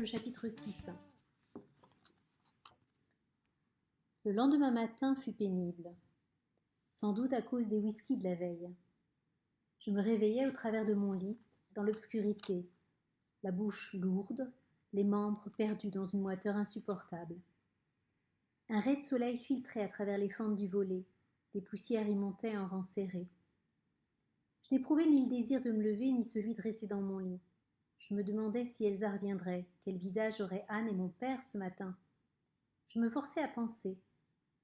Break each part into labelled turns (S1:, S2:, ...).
S1: le chapitre 6. Le lendemain matin fut pénible, sans doute à cause des whisky de la veille. Je me réveillai au travers de mon lit, dans l'obscurité, la bouche lourde, les membres perdus dans une moiteur insupportable. Un rai de soleil filtrait à travers les fentes du volet, des poussières y montaient en rangs serrés. Je n'éprouvais ni le désir de me lever, ni celui de rester dans mon lit. Je me demandais si Elsa reviendrait, quel visage auraient Anne et mon père ce matin. Je me forçais à penser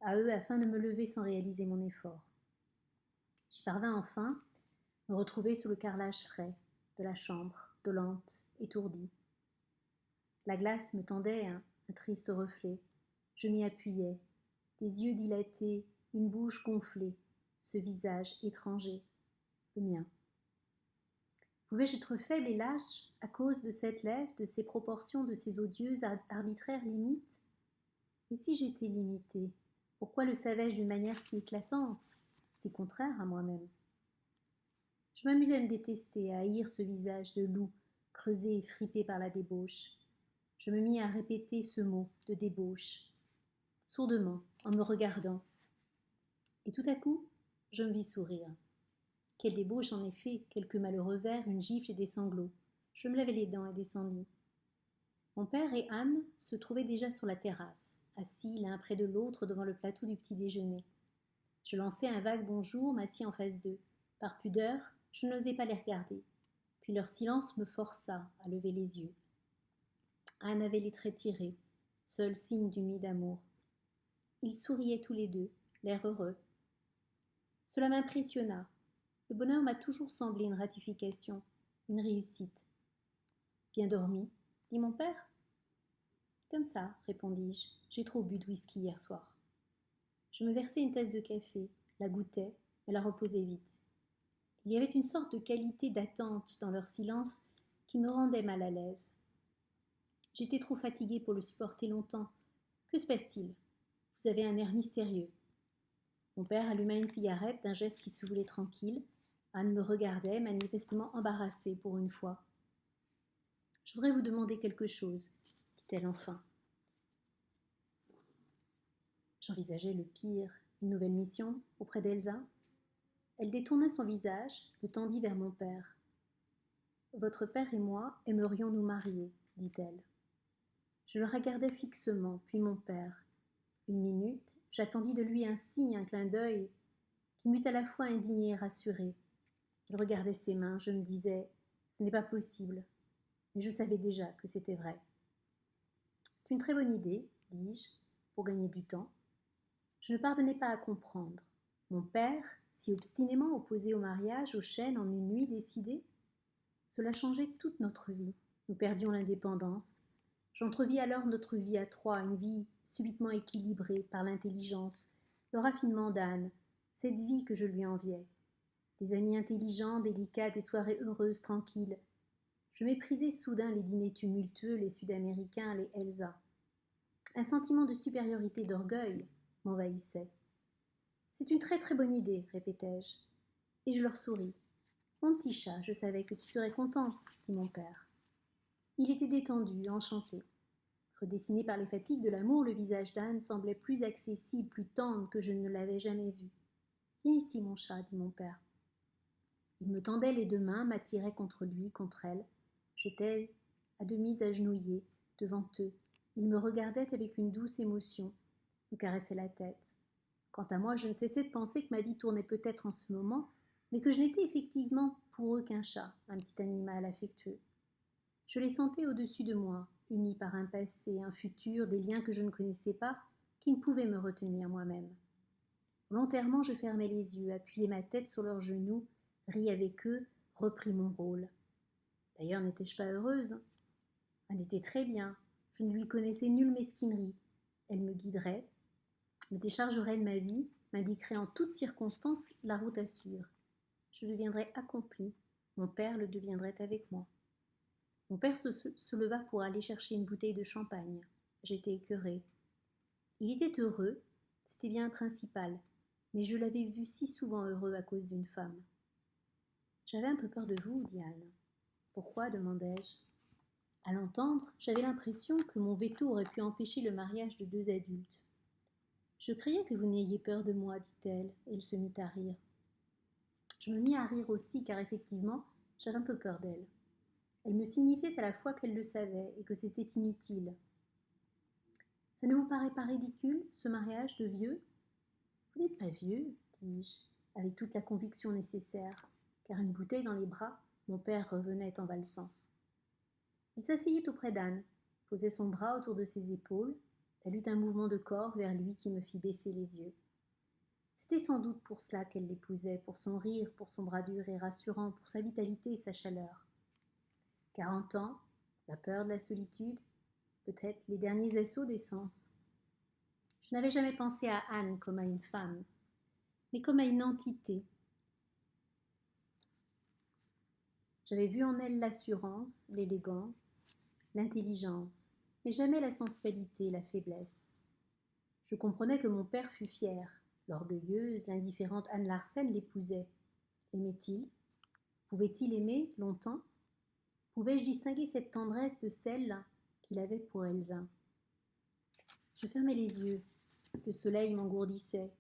S1: à eux afin de me lever sans réaliser mon effort. J'y parvins enfin, me retrouver sous le carrelage frais de la chambre, dolente, étourdie. La glace me tendait un triste reflet. Je m'y appuyais, des yeux dilatés, une bouche gonflée, ce visage étranger, le mien. Pouvais-je être faible et lâche à cause de cette lèvre, de ces proportions, de ces odieuses, arbitraires limites? Et si j'étais limitée, pourquoi le savais-je d'une manière si éclatante, si contraire à moi-même? Je m'amusais à me détester, à haïr ce visage de loup, creusé et fripé par la débauche. Je me mis à répéter ce mot de débauche, sourdement, en me regardant. Et tout à coup, je me vis sourire. Quelle débauche en effet, quelques malheureux vers, une gifle et des sanglots. Je me lavai les dents et descendis. Mon père et Anne se trouvaient déjà sur la terrasse, assis l'un près de l'autre devant le plateau du petit déjeuner. Je lançai un vague bonjour, m'assis en face d'eux. Par pudeur, je n'osais pas les regarder. Puis leur silence me força à lever les yeux. Anne avait les traits tirés, seul signe d'une nuit d'amour. Ils souriaient tous les deux, l'air heureux. Cela m'impressionna. Le bonheur m'a toujours semblé une ratification, une réussite. Bien dormi, dit mon père. Comme ça, répondis-je, j'ai trop bu de whisky hier soir. Je me versai une tasse de café, la goûtai, mais la reposai vite. Il y avait une sorte de qualité d'attente dans leur silence qui me rendait mal à l'aise. J'étais trop fatiguée pour le supporter longtemps. Que se passe-t-il? Vous avez un air mystérieux. Mon père alluma une cigarette d'un geste qui se voulait tranquille. Anne me regardait, manifestement embarrassée pour une fois. Je voudrais vous demander quelque chose, dit-elle enfin. J'envisageais le pire, une nouvelle mission auprès d'Elsa. Elle détourna son visage, le tendit vers mon père. Votre père et moi aimerions nous marier, dit-elle. Je le regardai fixement, puis mon père. Une minute, j'attendis de lui un signe, un clin d'œil, qui m'eût à la fois indigné et rassuré. Il regardait ses mains, je me disais, ce n'est pas possible, mais je savais déjà que c'était vrai. C'est une très bonne idée, dis-je, pour gagner du temps. Je ne parvenais pas à comprendre. Mon père, si obstinément opposé au mariage, aux chaînes, en une nuit décidée, cela changeait toute notre vie. Nous perdions l'indépendance. J'entrevis alors notre vie à trois, une vie subitement équilibrée par l'intelligence, le raffinement d'Anne, cette vie que je lui enviais. Des amis intelligents, délicats, des soirées heureuses, tranquilles. Je méprisais soudain les dîners tumultueux, les Sud-Américains, les Elsa. Un sentiment de supériorité, d'orgueil m'envahissait. C'est une très très bonne idée, répétai-je, et je leur souris. Mon petit chat, je savais que tu serais contente, dit mon père. Il était détendu, enchanté. Redessiné par les fatigues de l'amour, le visage d'Anne semblait plus accessible, plus tendre que je ne l'avais jamais vu. Viens ici, mon chat, dit mon père. Il me tendait les deux mains, m'attirait contre lui, contre elle. J'étais à demi agenouillée, devant eux. Il me regardait avec une douce émotion, me caressait la tête. Quant à moi, je ne cessais de penser que ma vie tournait peut-être en ce moment, mais que je n'étais effectivement pour eux qu'un chat, un petit animal affectueux. Je les sentais au-dessus de moi, unis par un passé, un futur, des liens que je ne connaissais pas, qui ne pouvaient me retenir moi-même. Volontairement, je fermai les yeux, appuyai ma tête sur leurs genoux, ris avec eux, repris mon rôle. D'ailleurs, n'étais-je pas heureuse? Elle était très bien. Je ne lui connaissais nulle mesquinerie. Elle me guiderait, me déchargerait de ma vie, m'indiquerait en toutes circonstances la route à suivre. Je deviendrais accomplie. Mon père le deviendrait avec moi. Mon père se leva pour aller chercher une bouteille de champagne. J'étais écœurée. Il était heureux, c'était bien le principal, mais je l'avais vu si souvent heureux à cause d'une femme. J'avais un peu peur de vous, dit Anne. Pourquoi demandai-je. À l'entendre, j'avais l'impression que mon veto aurait pu empêcher le mariage de deux adultes. Je craignais que vous n'ayez peur de moi, dit-elle, et elle se mit à rire. Je me mis à rire aussi, car effectivement, j'avais un peu peur d'elle. Elle me signifiait à la fois qu'elle le savait et que c'était inutile. Ça ne vous paraît pas ridicule, ce mariage de vieux? Vous n'êtes pas vieux, dis-je, avec toute la conviction nécessaire, car une bouteille dans les bras, mon père revenait en valsant. Il s'asseyait auprès d'Anne, posait son bras autour de ses épaules. Elle eut un mouvement de corps vers lui qui me fit baisser les yeux. C'était sans doute pour cela qu'elle l'épousait, pour son rire, pour son bras dur et rassurant, pour sa vitalité et sa chaleur. 40 ans, la peur de la solitude, peut-être les derniers assauts des sens. Je n'avais jamais pensé à Anne comme à une femme, mais comme à une entité. J'avais vu en elle l'assurance, l'élégance, l'intelligence, mais jamais la sensualité, la faiblesse. Je comprenais que mon père fût fier. L'orgueilleuse, l'indifférente Anne Larsen l'épousait. Aimait-il? Pouvait-il aimer longtemps? Pouvais-je distinguer cette tendresse de celle qu'il avait pour Elsa? Je fermais les yeux. Le soleil m'engourdissait.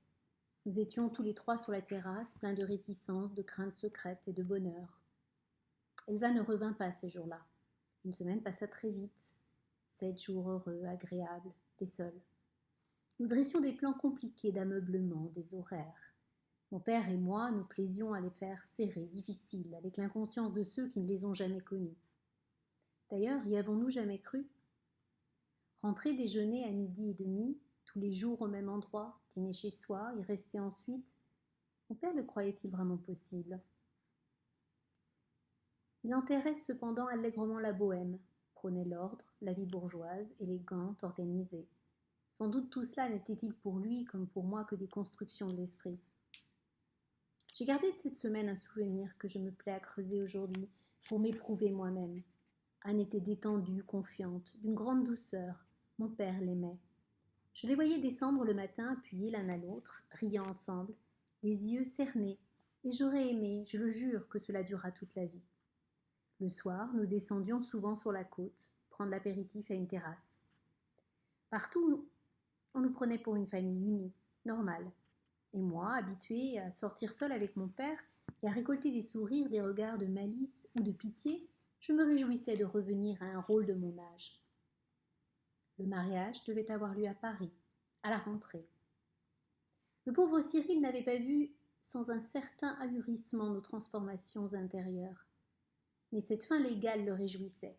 S1: Nous étions tous les trois sur la terrasse, pleins de réticences, de craintes secrètes et de bonheur. Elsa ne revint pas ces jours-là. Une semaine passa très vite. 7 jours heureux, agréables, des seuls. Nous dressions des plans compliqués d'ameublement, des horaires. Mon père et moi nous plaisions à les faire serrés, difficiles, avec l'inconscience de ceux qui ne les ont jamais connus. D'ailleurs, y avons-nous jamais cru? Rentrer déjeuner à 12h30, tous les jours au même endroit, dîner chez soi, y rester ensuite, mon père le croyait-il vraiment possible? Il enterrait cependant allègrement la bohème, prônait l'ordre, la vie bourgeoise, élégante, organisée. Sans doute tout cela n'était-il pour lui comme pour moi que des constructions de l'esprit. J'ai gardé de cette semaine un souvenir que je me plais à creuser aujourd'hui pour m'éprouver moi-même. Anne était détendue, confiante, d'une grande douceur. Mon père l'aimait. Je les voyais descendre le matin, appuyés l'un à l'autre, riant ensemble, les yeux cernés, et j'aurais aimé, je le jure, que cela durât toute la vie. Le soir, nous descendions souvent sur la côte, prendre l'apéritif à une terrasse. Partout, on nous prenait pour une famille unie, normale. Et moi, habituée à sortir seule avec mon père et à récolter des sourires, des regards de malice ou de pitié, je me réjouissais de revenir à un rôle de mon âge. Le mariage devait avoir lieu à Paris, à la rentrée. Le pauvre Cyril n'avait pas vu sans un certain ahurissement nos transformations intérieures. Mais cette fin légale le réjouissait.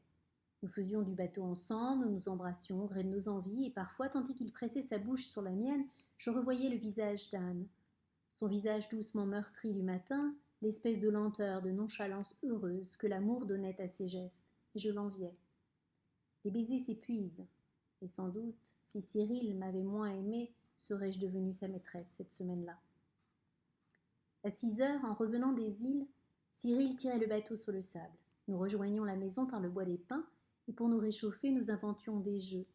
S1: Nous faisions du bateau ensemble, nous nous embrassions au gré de nos envies, et parfois, tandis qu'il pressait sa bouche sur la mienne, je revoyais le visage d'Anne. Son visage doucement meurtri du matin, l'espèce de lenteur, de nonchalance heureuse que l'amour donnait à ses gestes, et je l'enviais. Les baisers s'épuisent, et sans doute, si Cyril m'avait moins aimée, serais-je devenue sa maîtresse cette semaine-là. À 6 heures, en revenant des îles, Cyril tirait le bateau sur le sable. Nous rejoignions la maison par le bois des pins, et pour nous réchauffer, nous inventions des jeux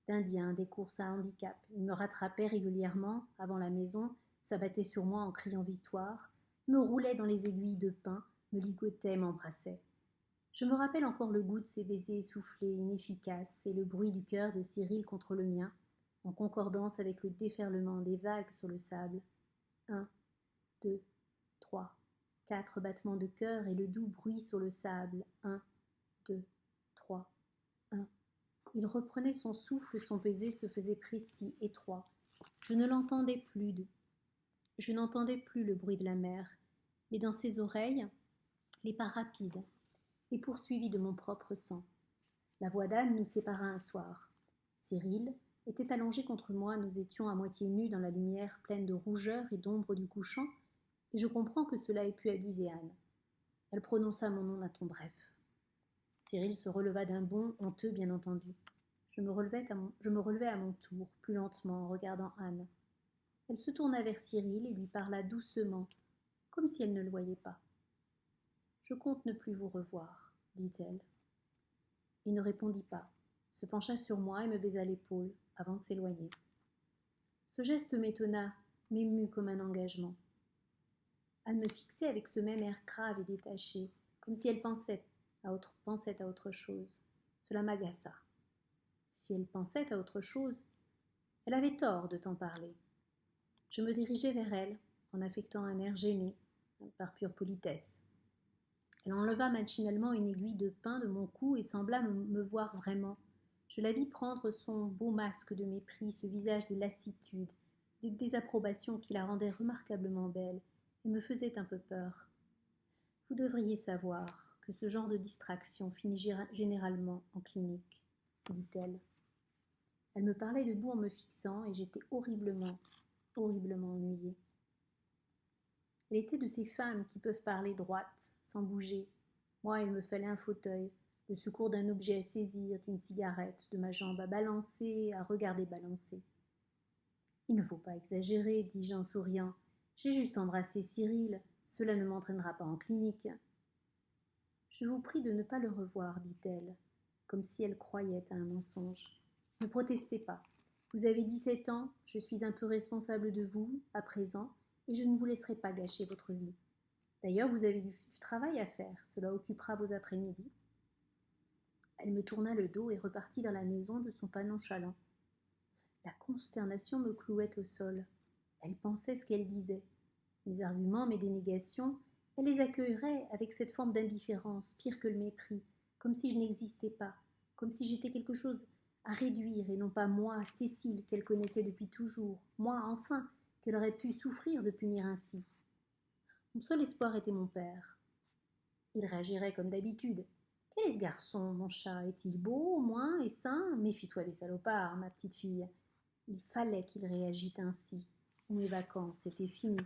S1: d'Indiens, des courses à handicap. Il me rattrapait régulièrement avant la maison, s'abattait sur moi en criant victoire, me roulait dans les aiguilles de pin, me ligotait, m'embrassait. Je me rappelle encore le goût de ses baisers essoufflés, inefficaces, et le bruit du cœur de Cyril contre le mien, en concordance avec le déferlement des vagues sur le sable. 1, 2, 3, 4 battements de cœur et le doux bruit sur le sable. 1, 2, 3, 1. Il reprenait son souffle, son baiser se faisait précis, étroit. Je n'entendais plus le bruit de la mer, mais dans ses oreilles, les pas rapides et poursuivis de mon propre sang. La voix d'Anne nous sépara un soir. Cyril était allongé contre moi, nous étions à moitié nus dans la lumière pleine de rougeur et d'ombre du couchant, et je comprends que cela ait pu abuser Anne. Elle prononça mon nom d'un ton bref. Cyril se releva d'un bond, honteux bien entendu. Je me relevai à mon tour, plus lentement, en regardant Anne. Elle se tourna vers Cyril et lui parla doucement, comme si elle ne le voyait pas. « Je compte ne plus vous revoir, dit-elle. » Il ne répondit pas, se pencha sur moi et me baisa l'épaule, avant de s'éloigner. Ce geste m'étonna, m'émut comme un engagement. Anne me fixait avec ce même air grave et détaché, comme si elle pensait à autre chose. Cela m'agaça. Si elle pensait à autre chose, elle avait tort de t'en parler. Je me dirigeai vers elle, en affectant un air gêné, par pure politesse. Elle enleva machinalement une aiguille de pin de mon cou et sembla me voir vraiment. Je la vis prendre son beau masque de mépris, ce visage de lassitude, de désapprobation qui la rendait remarquablement belle, et me faisait un peu peur. Vous devriez savoir que ce genre de distraction finit généralement en clinique, dit-elle. Elle me parlait debout en me fixant, et j'étais horriblement ennuyée. Elle était de ces femmes qui peuvent parler droite, sans bouger. Moi, il me fallait un fauteuil, le secours d'un objet à saisir, d'une cigarette, de ma jambe à balancer, à regarder balancer. Il ne faut pas exagérer, dis-je en souriant. J'ai juste embrassé Cyril. Cela ne m'entraînera pas en clinique. Je vous prie de ne pas le revoir, dit-elle, comme si elle croyait à un mensonge. Ne protestez pas. Vous avez 17 ans, je suis un peu responsable de vous, à présent, et je ne vous laisserai pas gâcher votre vie. D'ailleurs, vous avez du travail à faire, cela occupera vos après-midi. Elle me tourna le dos et repartit vers la maison de son pas nonchalant. La consternation me clouait au sol. Elle pensait ce qu'elle disait. Mes arguments, mes dénégations, elle les accueillerait avec cette forme d'indifférence, pire que le mépris, comme si je n'existais pas, comme si j'étais quelque chose à réduire et non pas moi, Cécile, qu'elle connaissait depuis toujours, moi, enfin, qu'elle aurait pu souffrir de punir ainsi. Mon seul espoir était mon père. Il réagirait comme d'habitude. Quel est ce garçon, mon chat? Est-il beau, au moins, et sain? Méfie-toi des salopards, ma petite fille. Il fallait qu'il réagît ainsi, ou mes vacances étaient finies.